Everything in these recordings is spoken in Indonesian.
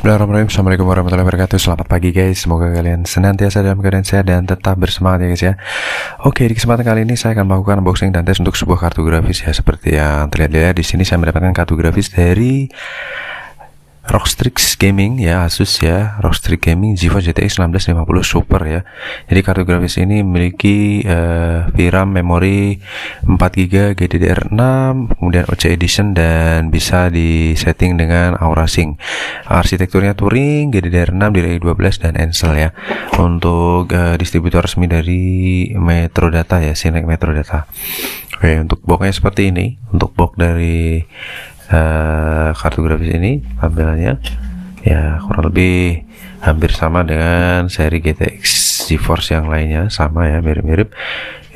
Bismillahirrahmanirrahim. Assalamualaikum warahmatullahi wabarakatuh. Selamat pagi guys. Semoga kalian senantiasa dalam keadaan sehat dan tetap bersemangat ya guys ya. Oke, di kesempatan kali ini saya akan melakukan unboxing dan tes untuk sebuah kartu grafis ya. Seperti yang terlihat di sini saya mendapatkan kartu grafis dari Rockstrix Gaming ya, Asus ya, Rockstrix Gaming GeForce GTX 1650 Super ya. Jadi kartu grafis ini memiliki VRAM memori 4GB GDDR6, kemudian OC Edition dan bisa disetting dengan Aura Sync. Arsitekturnya Turing, GDDR6, DDR12 dan Encel ya. Untuk distributor resmi dari Metrodata ya, Sinek Metrodata. Oke, untuk boxnya seperti ini. Untuk box dari kartu grafis ini tampilannya ya kurang lebih hampir sama dengan seri GTX GeForce yang lainnya, sama ya, mirip-mirip.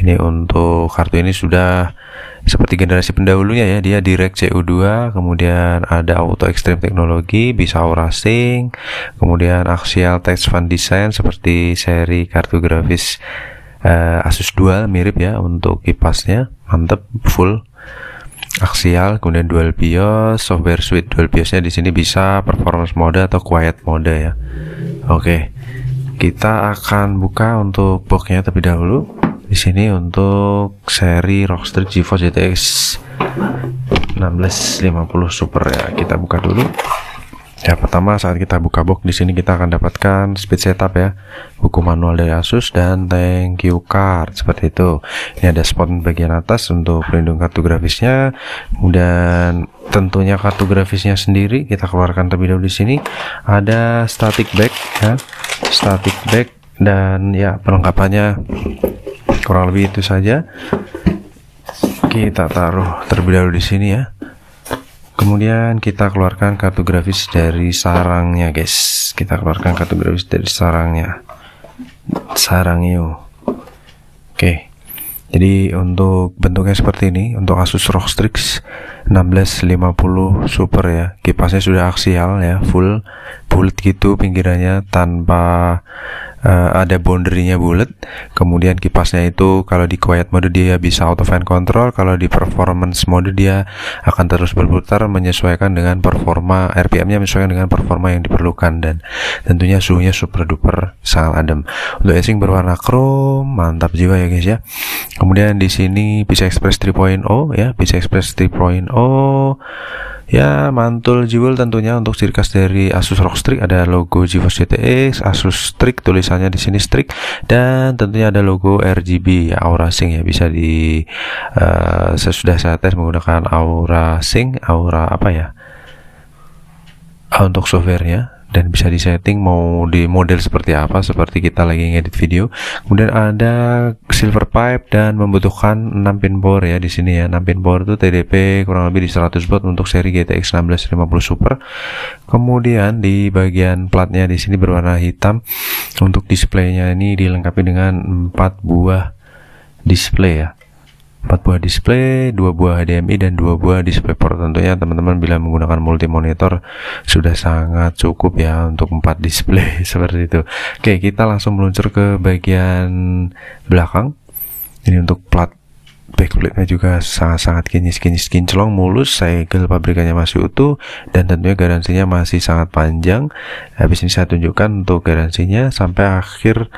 Ini untuk kartu ini sudah seperti generasi pendahulunya ya, dia Direct CU2, kemudian ada Auto Extreme teknologi, bisa Aura Sync, kemudian Axial Text Font Design seperti seri kartu grafis Asus Dual, mirip ya. Untuk kipasnya mantep, full aksial, kemudian dual BIOS, software suite dual BIOSnya di sini bisa performance mode atau quiet mode ya. Oke, kita akan buka untuk boxnya terlebih dahulu. Di sini untuk seri Rockstrix GeForce GTX 1650 Super ya, kita buka dulu. Ya, pertama saat kita buka box di sini kita akan dapatkan speed setup ya, buku manual dari Asus dan thank you card seperti itu. Ini ada spot bagian atas untuk pelindung kartu grafisnya, kemudian tentunya kartu grafisnya sendiri kita keluarkan terlebih dahulu. Di sini ada static back ya, static back, dan ya perlengkapannya kurang lebih itu saja. Kita taruh terlebih dahulu di sini ya. Kemudian kita keluarkan kartu grafis dari sarangnya guys. Kita keluarkan kartu grafis dari sarangnya. Sarangnya. Oke. Jadi untuk bentuknya seperti ini. Untuk Asus Rockstrix 1650 Super ya. Kipasnya sudah aksial ya, full bulat gitu pinggirannya, tanpa ada boundary-nya bulat. Kemudian kipasnya itu kalau di quiet mode dia bisa auto fan control, kalau di performance mode dia akan terus berputar menyesuaikan dengan performa, RPM-nya menyesuaikan dengan performa yang diperlukan, dan tentunya suhunya super duper sangat adem. Untuk casing berwarna chrome, mantap jiwa ya guys ya. Kemudian di sini PCI Express 3.0 ya, PCI Express 3.0 ya, mantul jewel tentunya. Untuk ciri khas dari Asus Rockstrix ada logo GeForce GTX, Asus Strix, tulisannya di sini Strix, dan tentunya ada logo RGB ya, Aura Sync ya, bisa di sesudah saya tes menggunakan Aura Sync, Aura apa ya, untuk softwarenya, dan bisa disetting mau di model seperti apa, seperti kita lagi ngedit video. Kemudian ada silver pipe dan membutuhkan 6 pin power ya di sini ya. 6 pin power itu TDP kurang lebih di 100 watt untuk seri GTX 1650 Super. Kemudian di bagian platnya di sini berwarna hitam. Untuk displaynya ini dilengkapi dengan 4 buah display ya. 4 buah display, 2 buah HDMI dan 2 buah display port. Tentunya teman-teman bila menggunakan multi monitor sudah sangat cukup ya untuk 4 display seperti itu. Oke, kita langsung meluncur ke bagian belakang. Ini untuk plat backplate-nya juga sangat-sangat kinclong, mulus, segel pabrikannya masih utuh, dan tentunya garansinya masih sangat panjang. Habis ini saya tunjukkan untuk garansinya sampai akhir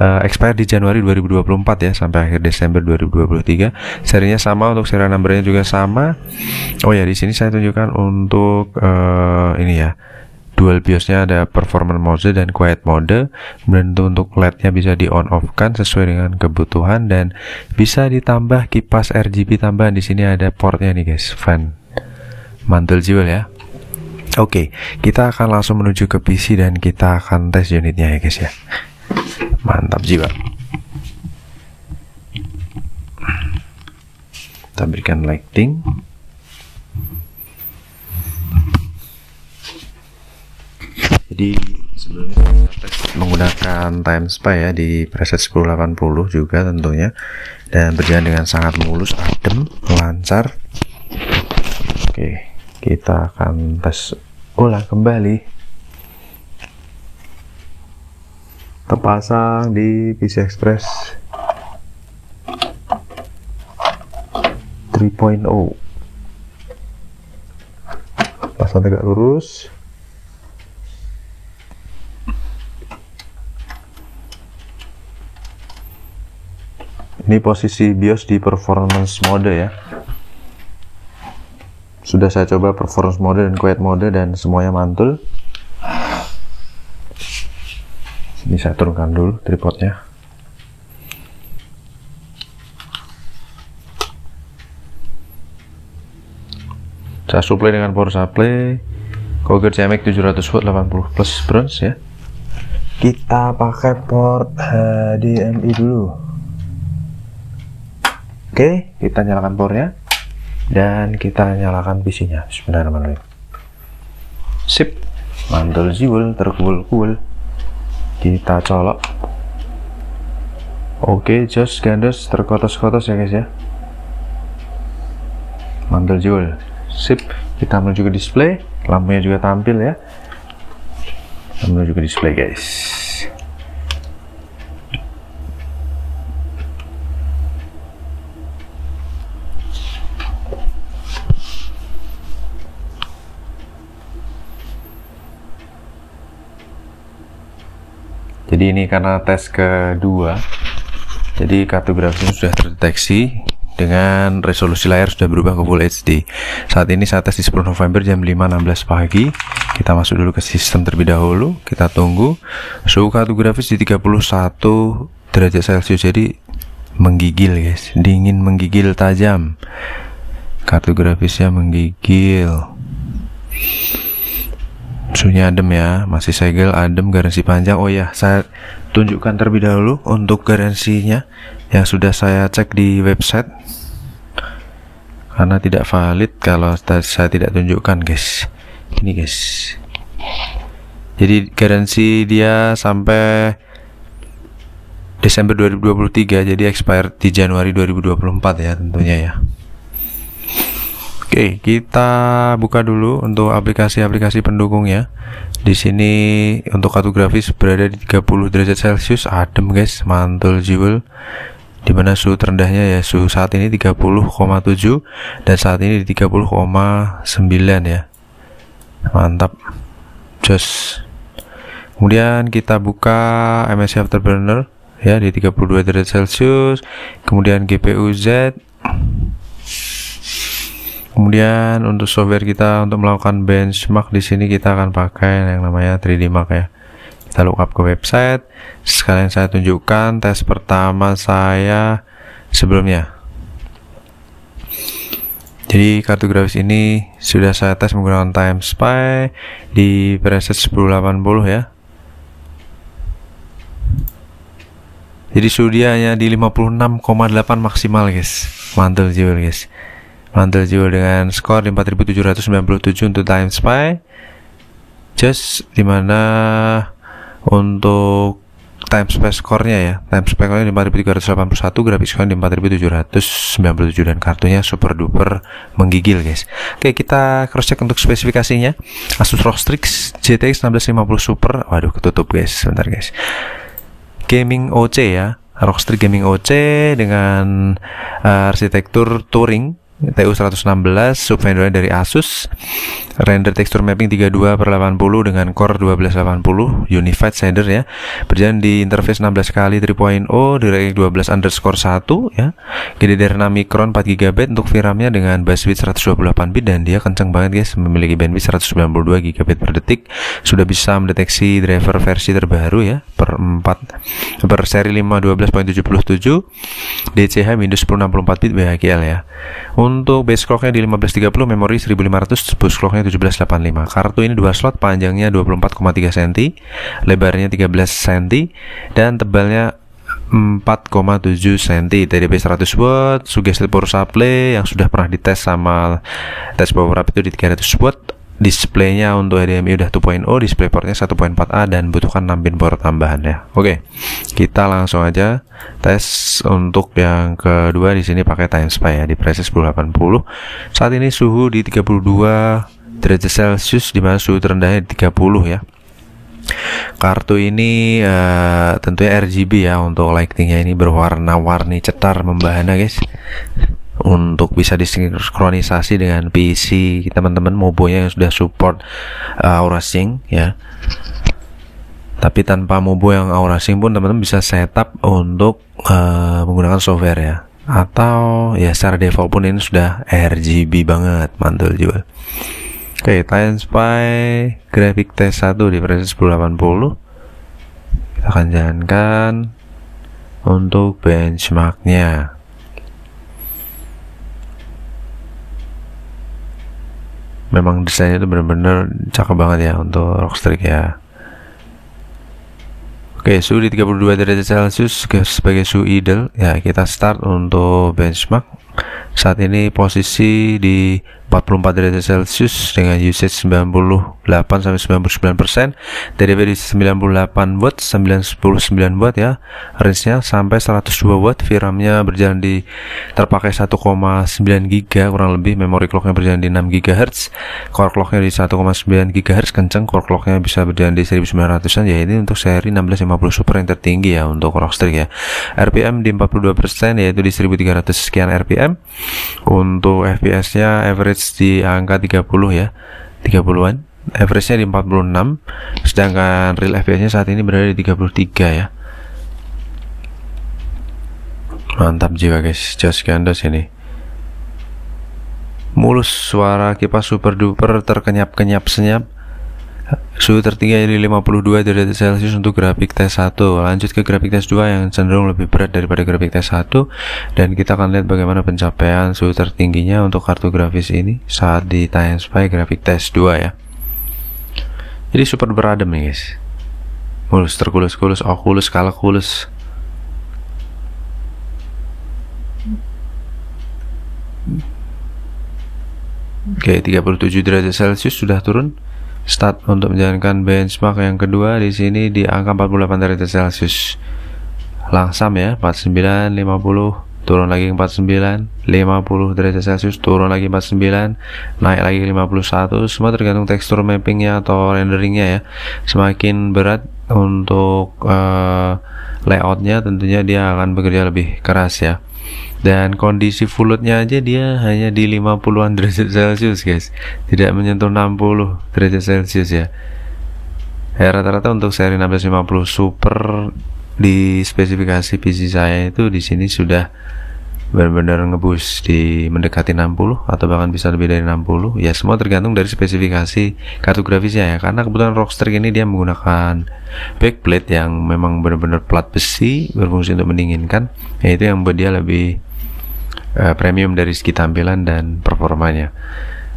expire di Januari 2024 ya, sampai akhir Desember 2023. Serinya sama, untuk serial numbernya juga sama. Oh ya, di sini saya tunjukkan untuk ini ya, dual BIOSnya ada performance mode dan quiet mode. Kemudian untuk LED-nya bisa di on off kan sesuai dengan kebutuhan, dan bisa ditambah kipas RGB tambahan. Di sini ada portnya nih guys, fan, mantul jiwa ya. Oke, kita akan langsung menuju ke PC dan kita akan tes unitnya ya guys ya. Mantap jiwa. Kita berikan lighting. Jadi sebelumnya saya tes menggunakan TimeSpy ya di preset 1080 juga tentunya, dan berjalan dengan sangat mulus, adem, lancar. Oke, kita akan tes ulang kembali. Terpasang di PCI Express 3.0. Pasang tegak lurus. Ini posisi BIOS di performance mode ya. Sudah saya coba performance mode dan quiet mode dan semuanya mantul. Ini saya turunkan dulu tripodnya. Saya supply dengan power supply Coger CMX 700 watt 80 plus bronze ya. Kita pakai port HDMI dulu. Oke, kita nyalakan powernya dan kita nyalakan PC-nya. Bismillahirrahmanirrahim. Sip, mantul jiwel, terkuul-kuul. Kita colok. Oke, jos gandos, terkotos-kotos ya guys ya. Mantul jiwel. Sip, kita menuju ke display, lampunya juga tampil ya. Kita menuju ke display guys. Jadi ini karena tes kedua, jadi kartu grafisnya sudah terdeteksi dengan resolusi layar sudah berubah ke Full HD. Saat ini saya tes di 10 November jam 5.16 pagi. Kita masuk dulu ke sistem terlebih dahulu. Kita tunggu. Suhu kartu grafis di 31 derajat Celcius. Jadi menggigil guys, dingin menggigil tajam. Kartu grafisnya menggigil. Suhunya adem ya, masih segel, adem, garansi panjang. Oh ya, saya tunjukkan terlebih dahulu untuk garansinya yang sudah saya cek di website, karena tidak valid kalau saya tidak tunjukkan guys. Ini guys, jadi garansi dia sampai Desember 2023, jadi expired di Januari 2024 ya tentunya ya. Oke, kita buka dulu untuk aplikasi-aplikasi pendukungnya. Di sini untuk kartu grafis berada di 30 derajat Celcius, adem guys, mantul jiwel. Dimana suhu terendahnya ya suhu saat ini 30,7 dan saat ini di 30,9 ya. Mantap, jos. Kemudian kita buka MSI Afterburner ya di 32 derajat Celcius. Kemudian GPU Z. Kemudian untuk software kita untuk melakukan benchmark di sini kita akan pakai yang namanya 3D Mark ya. Kita lookup ke website. Sekalian saya tunjukkan tes pertama saya sebelumnya. Jadi kartu grafis ini sudah saya tes menggunakan TimeSpy di preset 1080 ya. Jadi suhu dia hanya di 56,8 maksimal guys. Mantul jiwa guys. Mantul jiwa dengan skor di 4797 untuk TimeSpy. Just dimana untuk TimeSpy skornya ya, TimeSpy skornya di 4381, grafik skornya di 4797 dan kartunya super duper menggigil guys. Oke, kita cross check untuk spesifikasinya. Asus ROG Strix GTX 1650 Super. Waduh, ketutup guys, sebentar guys. Gaming OC ya, ROG Strix Gaming OC dengan arsitektur touring TU116, subvendornya dari Asus, render texture mapping 32/80 dengan core 1280 unified shader ya, berjalan di interface 16 kali 3.0 DirectX 12_1 ya, GDDR6 Micron 4GB untuk VRAM-nya dengan bus width 128 bit dan dia kenceng banget guys, memiliki bandwidth 192 GB per detik, sudah bisa mendeteksi driver versi terbaru ya per seri 5.12.77 DCH Windows 10 64 bit BHQL ya. Untuk base clocknya di 1530, memori 1500, bus clocknya 1785. Kartu ini 2 slot, panjangnya 24,3 cm, lebarnya 13 cm, dan tebalnya 4,7 cm. TDP 100 watt, suggested power supply yang sudah pernah dites sama tes power up itu di 300 watt. Displaynya untuk HDMI udah 2.0, display portnya 1.4A dan butuhkan 6 pin power tambahan ya. Oke, kita langsung aja tes untuk yang kedua. Di sini pakai TimeSpy ya di preset 1080. Saat ini suhu di 32 derajat Celcius, dimana suhu terendahnya di 30 ya. Kartu ini tentunya RGB ya, untuk lightingnya ini berwarna-warni cetar membahana guys, untuk bisa disinkronisasi dengan PC teman-teman mobonya yang sudah support Aura Sync ya. Tapi tanpa Mobo yang Aura Sync pun teman-teman bisa setup untuk menggunakan software ya. Atau ya secara default pun ini sudah RGB banget, mantul juga. Oke, TimeSpy Graphic Test 1 di versi 1080. Kita akan jalankan untuk benchmarknya. Memang desainnya itu benar-benar cakep banget ya untuk Rockstrike ya. Oke, suhu di 32 derajat Celcius sebagai suhu ideal ya. Kita start untuk benchmark. Saat ini posisi di 44 derajat Celcius dengan usage 98-99%, TDP di 98 watt, 99 watt ya, range-nya sampai 102 watt, VRAM-nya berjalan di terpakai 1,9 GB kurang lebih, memory clock-nya berjalan di 6 GHz, core clock-nya di 1,9 GHz, kenceng, core clock-nya bisa berjalan di 1900-an ya. Ini untuk seri 1650 Super yang tertinggi ya untuk Rockstrike ya. RPM di 42% yaitu di 1300 sekian RPM. Untuk FPS-nya average di angka 30 ya, 30-an, average-nya di 46, sedangkan real FPS-nya saat ini berada di 33 ya. Mantap jiwa guys, jos gandos ini. Mulus, suara kipas super duper terkenyap-kenyap senyap. Suhu tertinggi di 52 derajat Celcius untuk grafik tes 1. Lanjut ke grafik tes 2 yang cenderung lebih berat daripada grafik tes 1, dan kita akan lihat bagaimana pencapaian suhu tertingginya untuk kartu grafis ini saat di TimeSpy grafik tes 2 ya. Jadi super beradem nih guys. Mulus, terkulus-kulus, okulus, kalakulus. Oke, 37 derajat Celcius sudah turun. Start untuk menjalankan benchmark yang kedua di sini di angka 48 derajat Celcius. Langsam ya, 49, 50, turun lagi 49, 50 derajat Celcius, turun lagi 49, naik lagi 51. Semua tergantung tekstur mappingnya atau renderingnya ya. Semakin berat untuk layoutnya, tentunya dia akan bekerja lebih keras ya. Dan kondisi full load-nya aja dia hanya di 50-an derajat Celcius guys, tidak menyentuh 60 derajat Celcius ya. Rata-rata untuk seri 1650 Super di spesifikasi PC saya itu di sini sudah benar-benar ngebus di mendekati 60 atau bahkan bisa lebih dari 60 ya. Semua tergantung dari spesifikasi kartu grafisnya ya, karena kebetulan Rockstrike ini dia menggunakan backplate yang memang benar-benar plat besi berfungsi untuk mendinginkan, yaitu yang membuat dia lebih premium dari segi tampilan dan performanya.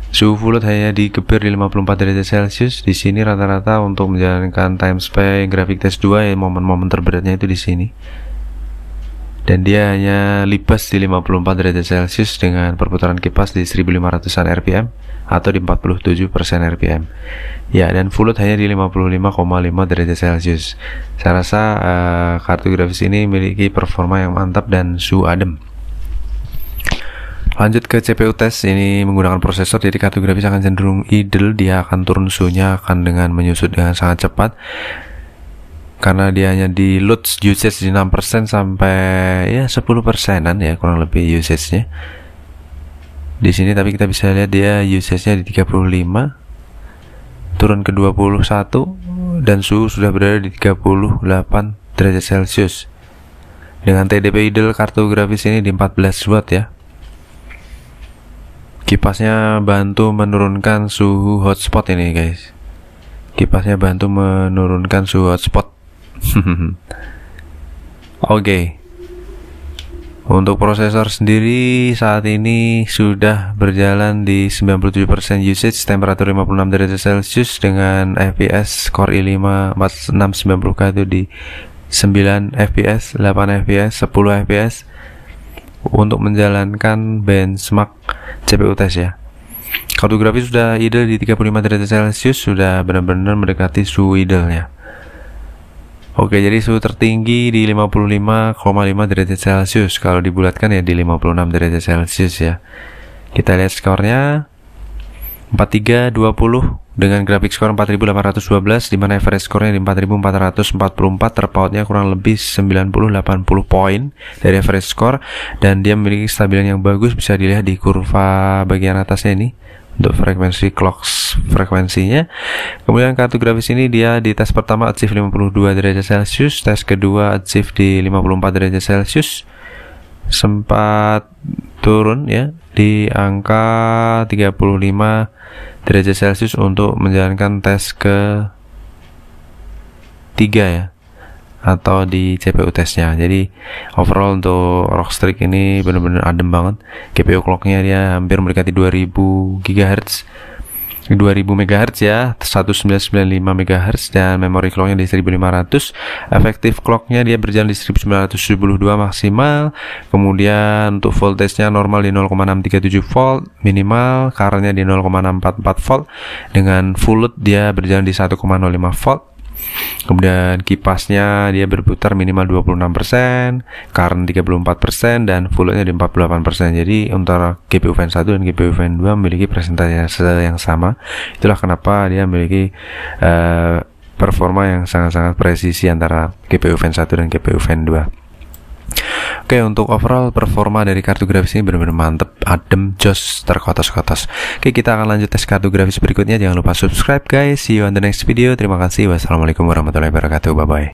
Suhu full load hanya dikebir di 54 derajat Celcius. Di sini rata-rata untuk menjalankan TimeSpy grafik tes 2 ya, momen-momen terberatnya itu di sini. Dan dia hanya libas di 54 derajat Celcius dengan perputaran kipas di 1500-an RPM atau di 47% RPM. Ya, dan full load hanya di 55,5 derajat Celcius. Saya rasa kartu grafis ini memiliki performa yang mantap dan suhu adem. Lanjut ke CPU test, ini menggunakan prosesor, jadi kartu grafis akan cenderung idle, dia akan turun suhunya akan dengan menyusut dengan sangat cepat. Karena dia hanya di load usage di 6% sampai ya 10%-an ya kurang lebih usage-nya. Di sini tapi kita bisa lihat dia usage-nya di 35, turun ke 21 dan suhu sudah berada di 38 derajat Celcius. Dengan TDP idle kartu grafis ini di 14 watt ya. Kipasnya bantu menurunkan suhu hotspot ini guys. Kipasnya bantu menurunkan suhu hotspot. Oke. Untuk prosesor sendiri saat ini sudah berjalan di 97% usage, temperatur 56 derajat Celcius dengan FPS Core i5 4690K itu di 9 FPS, 8 FPS, 10 FPS untuk menjalankan benchmark CPU test ya. Kartu grafis sudah idle di 35 derajat Celcius, sudah benar-benar mendekati suhu idle-nya. Oke, jadi suhu tertinggi di 55,5 derajat Celcius. Kalau dibulatkan ya di 56 derajat Celcius ya. Kita lihat skornya 4320 dengan grafik skor 4812, di mana average skornya di 4444, terpautnya kurang lebih 90-80 poin dari average score, dan dia memiliki kestabilan yang bagus, bisa dilihat di kurva bagian atasnya ini untuk frekuensinya. Kemudian kartu grafis ini dia di tes pertama achieve 52 derajat Celcius, tes kedua achieve di 54 derajat Celcius, sempat turun ya di angka 35 derajat Celcius untuk menjalankan tes ke 3 ya, atau di CPU tesnya. Jadi overall untuk Rockstreak ini benar-benar adem banget. GPU clocknya dia hampir mendekati 2000 GHz, 2000 MHz ya, 1995 MHz, dan memory clocknya di 1500. Efektif clocknya dia berjalan di 1972 maksimal. Kemudian untuk voltage-nya normal di 0,637 volt, minimal current-nya di 0,644 volt. Dengan full load dia berjalan di 1,05 volt. Kemudian kipasnya dia berputar minimal 26%, current 34%, dan full load-nya di 48%. Jadi antara GPU Ven 1 dan GPU Ven 2 memiliki presentase yang sama. Itulah kenapa dia memiliki performa yang sangat-sangat presisi antara GPU Ven 1 dan GPU Ven 2. Oke, untuk overall performa dari kartu grafis ini benar-benar mantep, adem, jos, terkotos-kotos. Oke, kita akan lanjut tes kartu grafis berikutnya. Jangan lupa subscribe guys. See you on the next video. Terima kasih. Wassalamualaikum warahmatullahi wabarakatuh. Bye bye.